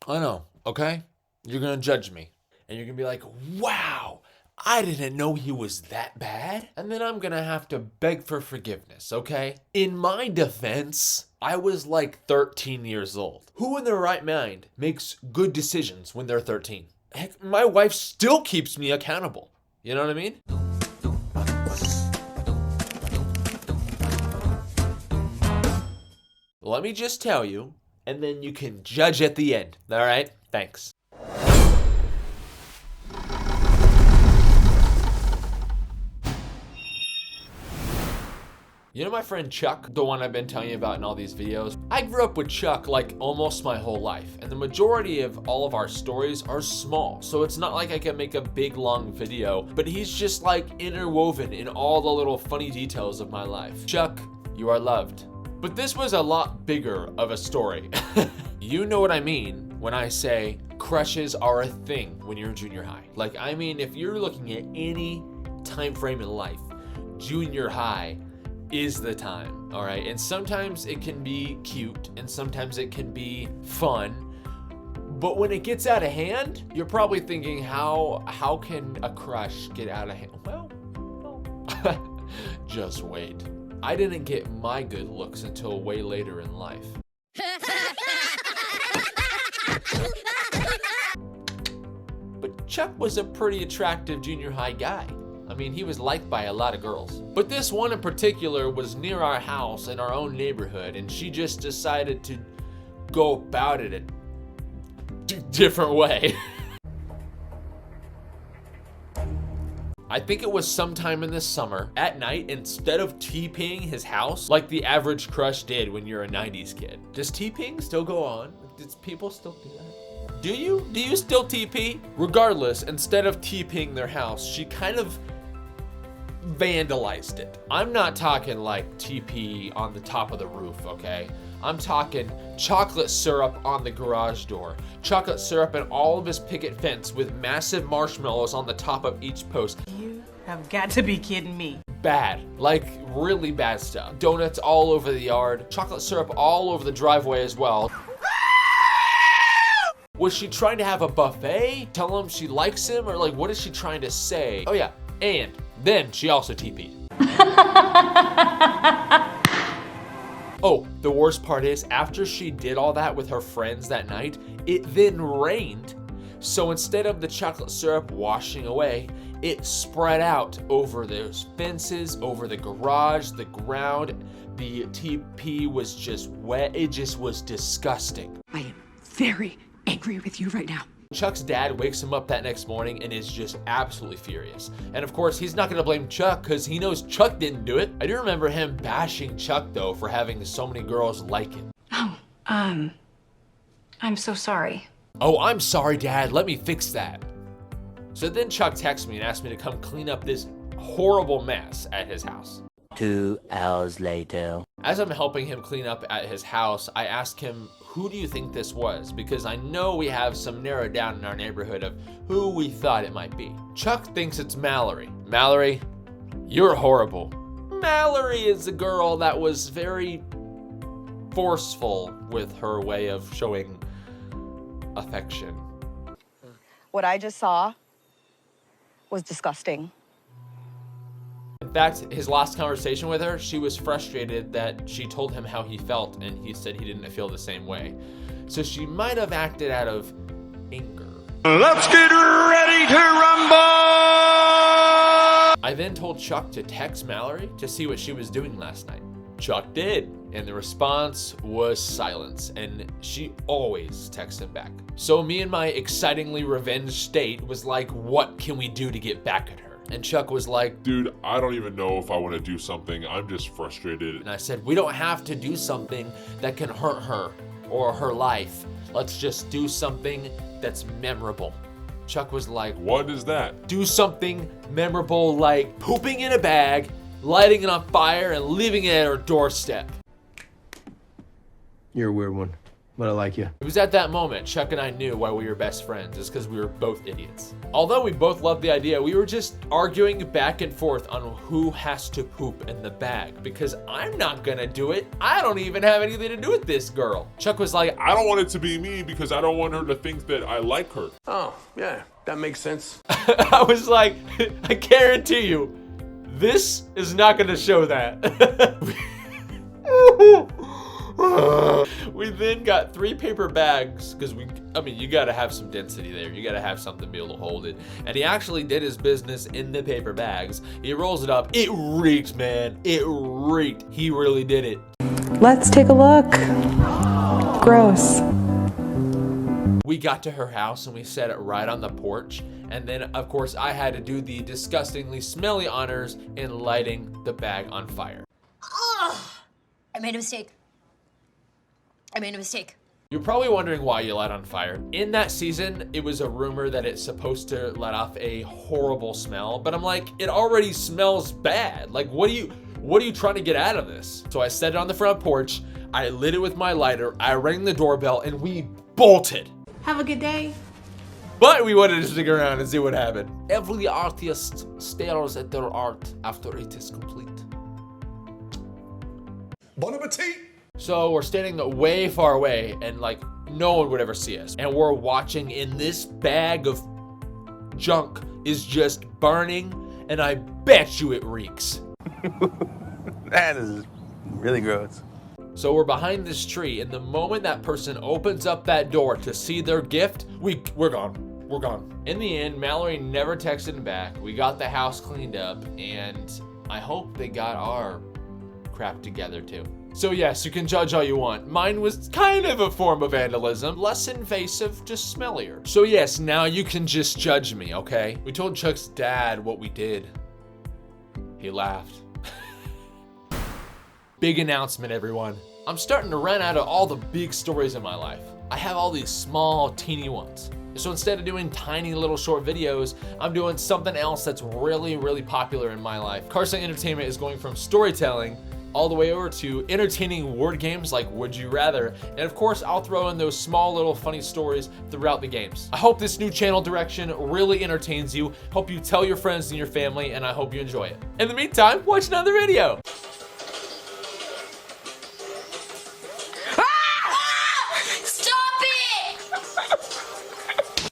I know, okay? You're gonna judge me. And you're gonna be like, wow, I didn't know he was that bad. And then I'm gonna have to beg for forgiveness, okay? In my defense, I was like 13 years old. Who in their right mind makes good decisions when they're 13? Heck, my wife still keeps me accountable. You know what I mean? Let me just tell you, and then you can judge at the end. All right? Thanks. You know my friend Chuck, the one I've been telling you about in all these videos? I grew up with Chuck like almost my whole life, and the majority of all of our stories are small, so it's not like I can make a big long video, but he's just like interwoven in all the little funny details of my life. Chuck, you are loved. But this was a lot bigger of a story. You know what I mean when I say crushes are a thing when you're in junior high. Like, I mean, if you're looking at any time frame in life, junior high is the time, all right? And sometimes it can be cute and sometimes it can be fun. But when it gets out of hand, you're probably thinking, how can a crush get out of hand? Well, just wait. I didn't get my good looks until way later in life. But Chuck was a pretty attractive junior high guy. I mean, he was liked by a lot of girls. But this one in particular was near our house in our own neighborhood, and she just decided to go about it a different way. I think it was sometime in the summer, at night, instead of TPing his house like the average crush did when you're a 90s kid. Does TPing still go on? Does people still do that? Do you? Do you still TP? Regardless, instead of TPing their house, she kind of vandalized it. I'm not talking like TP on the top of the roof, okay? I'm talking chocolate syrup on the garage door, chocolate syrup in all of his picket fence with massive marshmallows on the top of each post. You have got to be kidding me. Bad, like really bad stuff. Donuts all over the yard, chocolate syrup all over the driveway as well. Was she trying to have a buffet? Tell him she likes him? Or like, what is she trying to say? Oh yeah, and then she also TP'd. Oh, the worst part is, after she did all that with her friends that night, it then rained. So instead of the chocolate syrup washing away, it spread out over those fences, over the garage, the ground. The TP was just wet. It just was disgusting. I am very angry with you right now. Chuck's dad wakes him up that next morning and is just absolutely furious. And of course, he's not gonna blame Chuck because he knows Chuck didn't do it. I do remember him bashing Chuck though for having so many girls like him. Oh, I'm so sorry. Oh, I'm sorry, Dad. Let me fix that. So then Chuck texts me and asks me to come clean up this horrible mess at his house. 2 hours later. As I'm helping him clean up at his house, I ask him, who do you think this was? Because I know we have some narrowed down in our neighborhood of who we thought it might be. Chuck thinks it's Mallory. Mallory, you're horrible. Mallory is a girl that was very forceful with her way of showing affection. What I just saw was disgusting. In fact, his last conversation with her, she was frustrated that she told him how he felt and he said he didn't feel the same way. So she might have acted out of anger. Let's get ready to rumble! I then told Chuck to text Mallory to see what she was doing last night. Chuck did, and the response was silence, and she always texts him back. So me in my excitingly revenge state was like, what can we do to get back at her? And Chuck was like, dude, I don't even know if I want to do something. I'm just frustrated. And I said, we don't have to do something that can hurt her or her life. Let's just do something that's memorable. Chuck was like, what is that? Do something memorable like pooping in a bag, lighting it on fire, and leaving it at her doorstep. You're a weird one. but I like you. It was at that moment Chuck and I knew why we were best friends, is because we were both idiots. Although we both loved the idea, we were just arguing back and forth on who has to poop in the bag, because I'm not gonna do it. I don't even have anything to do with this girl. Chuck was like, I don't want it to be me because I don't want her to think that I like her. Oh, yeah, that makes sense. I was like, I guarantee you, this is not gonna show that. We then got 3 paper bags because you gotta have some density there. You gotta have something to be able to hold it. And he actually did his business in the paper bags. He rolls it up. It reeked, man. It reeked. He really did it. Let's take a look. Gross. We got to her house and we set it right on the porch. And then, of course, I had to do the disgustingly smelly honors in lighting the bag on fire. Oh, I made a mistake. I made a mistake. You're probably wondering why you light on fire. In that season, it was a rumor that it's supposed to let off a horrible smell, but I'm like, it already smells bad. Like, what are you trying to get out of this? So I set it on the front porch, I lit it with my lighter, I rang the doorbell, and we bolted. Have a good day. But we wanted to stick around and see what happened. Every artist stares at their art after it is complete. Bon appetit! So we're standing way far away and like no one would ever see us. And we're watching, and this bag of junk is just burning, and I bet you it reeks. That is really gross. So we're behind this tree, and the moment that person opens up that door to see their gift, we're gone. We're gone. In the end, Mallory never texted back. We got the house cleaned up, and I hope they got our crap together too. So yes, you can judge all you want. Mine was kind of a form of vandalism, less invasive, just smellier. So yes, now you can just judge me, okay? We told Chuck's dad what we did. He laughed. Big announcement, everyone. I'm starting to run out of all the big stories in my life. I have all these small, teeny ones. So instead of doing tiny little short videos, I'm doing something else that's really, really popular in my life. Carson Entertainment is going from storytelling all the way over to entertaining word games like Would You Rather. And of course, I'll throw in those small little funny stories throughout the games. I hope this new channel direction really entertains you. Hope you tell your friends and your family, and I hope you enjoy it. In the meantime, watch another video.